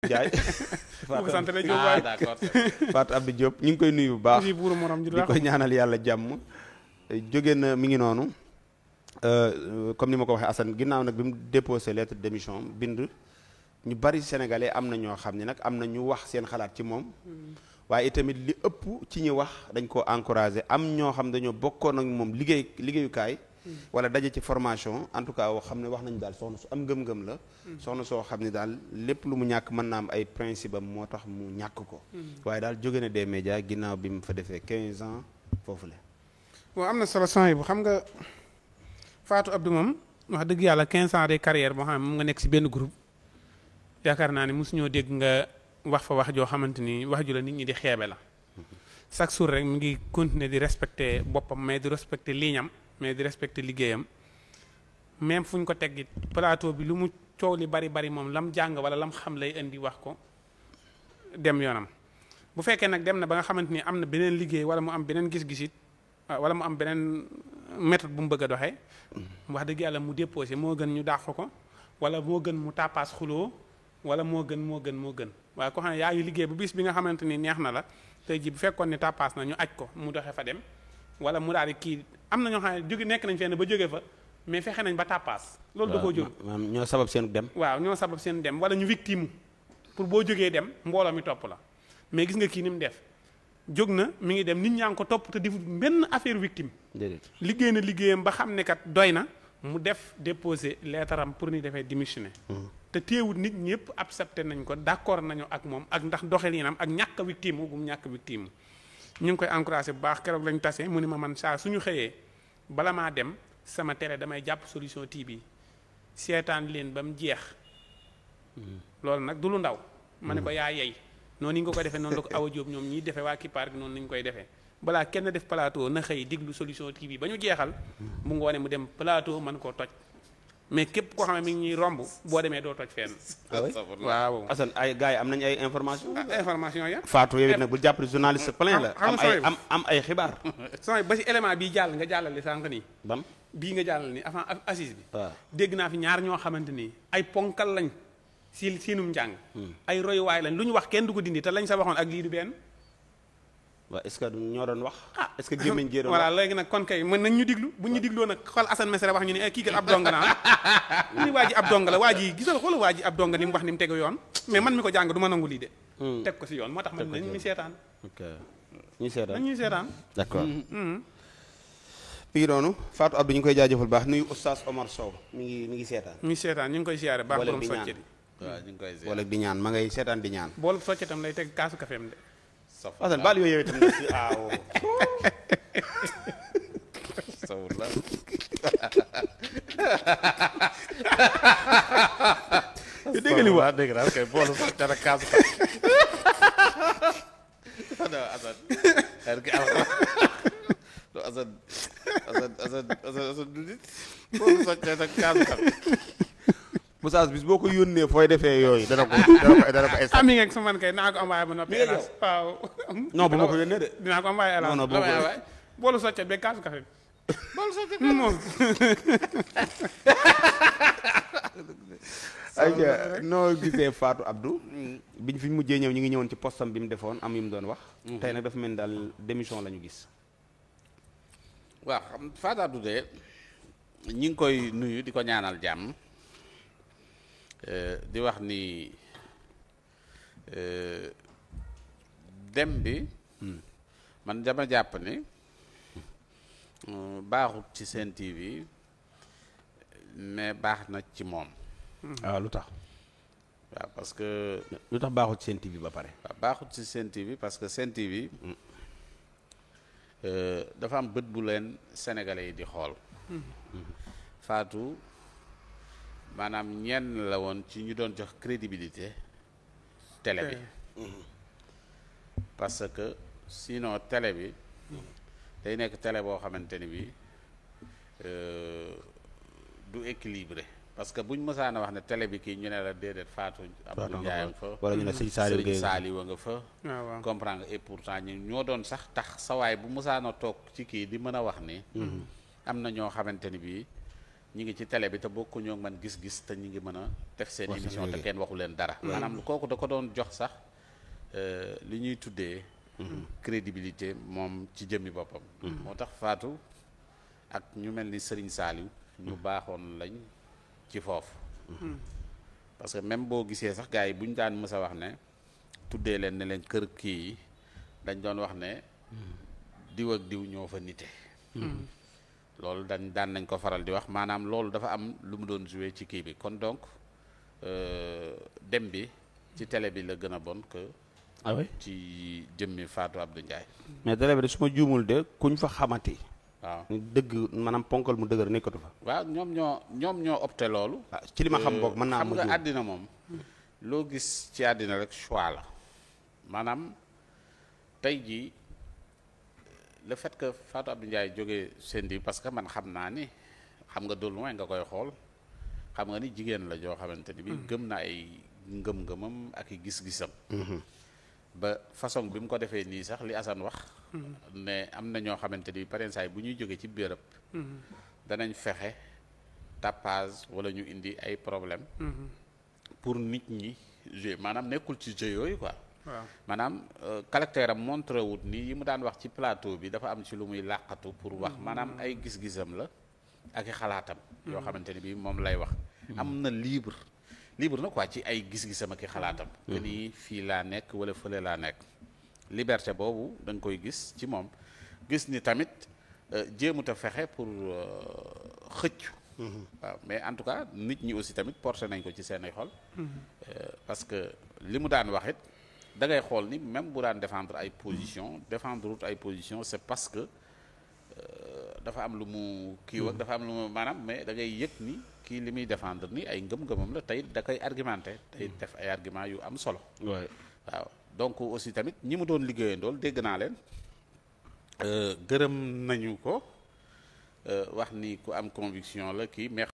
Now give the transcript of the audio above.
Ndiaye. D'accord. Fatou Abdou Diop ñu ngi koy nuyu bu baax di ko ñaanal yàlla jàmm. jóge na mi ngi noonu comme ni ma ko waxee Assane ginnaaw nag bi mu déposé lettre de démission bind ñu bari sénégalais am na ñoo xam ne nag am na ñu wax seen xalaat ci moom. waaye itamit li ëpp ci ñi wax dañ ko encouragé am ñoo xam dañoo bokkoon ak moom liggéeyukaay. wala daje ci formation en tout cas xam ne wax nañu daal soxna su am ngëm-ngëm la. soxna soo xam ne daal lépp lu mu ñàkk mën naa am ay principe am moo tax mu ñàkk ko. waaye daal jóge na des médias ginnaaw bi mu fa defee 15 ans foofu la. waaw am na solo sànq bu xam nga Fatou Abdou moom wax dëgg yàlla 15 ans de carrière boo xam ne moom nga nekk si benn groupe yaakaar naa ne mosuñoo dégg nga wax fa wax joo xamante ni wax ju la nit ñi di xeebe la. chaque jour rek mu ngi continuer di respecter boppam mais di respecter lignam mais di respecter liggéeyam même fu ñu ko teggit plateau bi lu mu coow li bari bari moom lam jàng wala lam xam lay indi wax ko dem yoonam. bu fekkee nag dem na ba nga xamante ni am na beneen liggéey wala mu am beneen gis-gisit wala mu am beneen méthode bu mu bëgg a doxee wax dëgg yàlla mu déposé moo gën ñu dàq ko wala moo gën mu tàppaas xuloo wala moo gën waaye ko xam ne yaa ngi liggéey bu bis bi nga xamante ni neex na la tey ji bu fekkoon ne tàppaas na ñu aj ko mu doxee fa dem wala mu daal di kii am na ñoo xam ne jóge nekk nañ fenn ba jóge fa mais fexe nañ ba tàppaas loolu da koo jóg ñoo sabab seen dem waaw ñoo sabab seen dem wala ñu victime pour boo jógee dem mbooloo mi topp la mais gis nga kii ni mu def jóg na mi ngi dem nit ñaa ngi ko topp te deful benn affaire victime liggéey na liggéeyam ba xam ne kat doy na mu def déposer lettre am pour ni defee démissionner te teewut nit ñëpp accepté nañ ko d'accord nañu ak moom ak ndax doxalinam ak ñàkk a victime bu mu ñàkk victime ñu ngi koy encouragé bu baax keroog lañ tase mu ni ma man saa suñu xëyee bala maa dem sama télé damay jàpp Solution TV seetaan leen ba mu jeex loolu nag du lu ndaw ma ne ko yaa yey noonu yi nga ko defee noonu la ko Awa Diop ñoom ñiy defee waa Kippaar gi noonu lañ koy defee balaa kenn def plateau na xëy diglu Solution TV ba ñu jeexal mu ngoone mu dem plateau mën koo toj mais képp koo xam ne mi ngi ñuy romb boo demee doo toj fenn. waaw Assane ay gars yi am nañ ay information information ya Fatou yow it nag bu jàpp ne journaliste plein la am ay xibaar sooy ba si élément bii jàll nga jàllale sànq nii bam bii nga jàllale nii avant assise bi waaw dégg naa fi ñaar ñoo xamante nii ay ponkal lañ si siinum njàng ay royuwaay lañ lu ñu wax kenn du ko dindi te lañ sa waxoon ak lii du benn waaw est-ce que ñoo doon wax est-ce que gémmiñ gée doon voilà léegi nag kon kay mën nañ ñu diglu bu ñu digloo nag xool Assane Mesere wax ñu ne kii kat ab donga naa ni waa ji ab donga la waa ji gisal xoola waa ji ab donga ni mu wax ni mu tegu yoon mais man mi ko jàng du ma nangu lii de teg ko si yoon moo tax man nañ ñu seetaan nañ ñuy seetaan d'accord mi ngi noonu Fatou Abdou ñu ngi koy jaajëfal baax nuyu Oustaz Omar Sow mi ngi seetaan ñu ngi seetaan ñu ngi koy siyaare baax borom soccet yi waaw ñu ngi koy boole di ñaan ma ngay seetaan di ñaan boolu soccetam lay teg kaasu kafeem de Assane baal yooyu itam na si aaw sawul la dégg nga li wax dégg naa kay boolu sax dara kaasu ka Assane du nit boolu sax dara kaasu ka Moussa bis boo ko yónnee fooy defee yooyu dana ko ami ngeen su man kay naa ko envoyé ba noppi hélas waaw non bu ma ko yónnee de dinaa ko envoyé hélas non boo ko boolu soccet be kaasu café boolu soccet moom ay noo gisee Fatou Abdou biñ fi mujjee ñëw ñu ngi ñëwoon ci postam bi mu defoon am yu mu doon wax tey nag dafa mel ni daal démission la ñu gis waaw xam Fatou Abdou de ñi ngi koy nuyu di ko ñaanal jàmm di wax ni dem bi man dama jàpp ni baaxut ci Sen TV mais baax na ci moom. waaw lu tax. waaw parce que. lu tax baaxut ci Sen TV ba pare. waaw baaxut ci Sen TV parce que Sen TV dafa am bët bu leen sénégalais yi di xool. Fatou. maanaam ñenn la woon ci ñu doon jox crédibilité télé bi parce que sinon télé bi day nekk télé boo xamante ni bi du équilibré parce que buñ mësaan a wax ne télé bi kii ñu ne la déedéet Fatou Abdou Ndiaye nga fa wala ñu ne Serigne Saliou nga fa comprendre nga et pourtant ñu ñoo doon sax tax sawaay bu mësaan a toog ci kii di mën a wax ni am na ñoo xamante ni bi ñi ngi ci télé bi te bokkuñoo man gis-gis te ñi ngi mën a def seen émission te kenn waxu leen dara maanaam kooku da ko doon jox sax li ñuy tuddee crédibilité moom ci jëmmi boppam moo tax Fatou ak ñu mel ni Serigne Saliou ñu baaxoon lañ ci foofu parce que même boo gisee sax gars yi bu ñu daan mës a wax ne tuddee leen ne leen kër kii yi dañ doon wax ne diw ak diw ñoo fa nite loolu daan nañ ko faral di wax maanaam loolu dafa am lu mu doon joué ci kii bi kon donc dem bi ci télé bi la gën a bon que ah oui ci jëmmi Fatou Abdou Ndiaye mais télé bi de su ma juumul de kuñ fa xamati waaw dëgg maanaam ponkal mu dëgër nekkatu fa waaw ñoom ñoo opté loolu ci li ma xam boog mën naa xam nga àddina moom loo gis ci àddina rek choix la maanaam tey jii le fait que Fatou Abdou Ndiaye jógee Sendi parce que man xam naa ni xam nga de loin nga koy xool xam nga ni jigéen la joo xamante ni bi gëm na ay ngëm-ngëmam ak i gis-gisam ba façon bi mu ko defee nii sax li Assane wax ne am na ñoo xamante ni par exemple bu ñuy jógee ci béréb danañ fexe tapage wala ñu indi ay problème pour nit ñi jouer maanaam nekkul ci jeu yooyu quoi waaw maanaam caractère am montré wut ni yi mu daan wax ci plateau bi dafa am ci lu muy làqatu pour wax maanaam ay gis-gisam la ak i xalaatam yoo xamante ni bi moom lay wax am na libre na quoi ci ay gis-gisam ak i xalaatam que ni fii laa nekk wala fële laa nekk liberté boobu da nga koy gis ci moom gis ni tamit jéemut a fexe pour xëcc waaw mais en tout cas nit ñi aussi tamit porté nañ ko ci seen ay xol parce que li mu daan wax it da ngay xool ni même bu daan défendre ay position c'est parce que dafa am lu mu kii ak dafa am lu mu maanaam mais da ngay yëg ni kii li muy défendre ni ay ngëm-ngëmam la tey da koy argumenté tey def ay argument yu am solo waaw donc aussi tamit ñi mu doon liggéeyandool dégg naa leen gërëm nañu ko wax ni ku am conviction la kii mais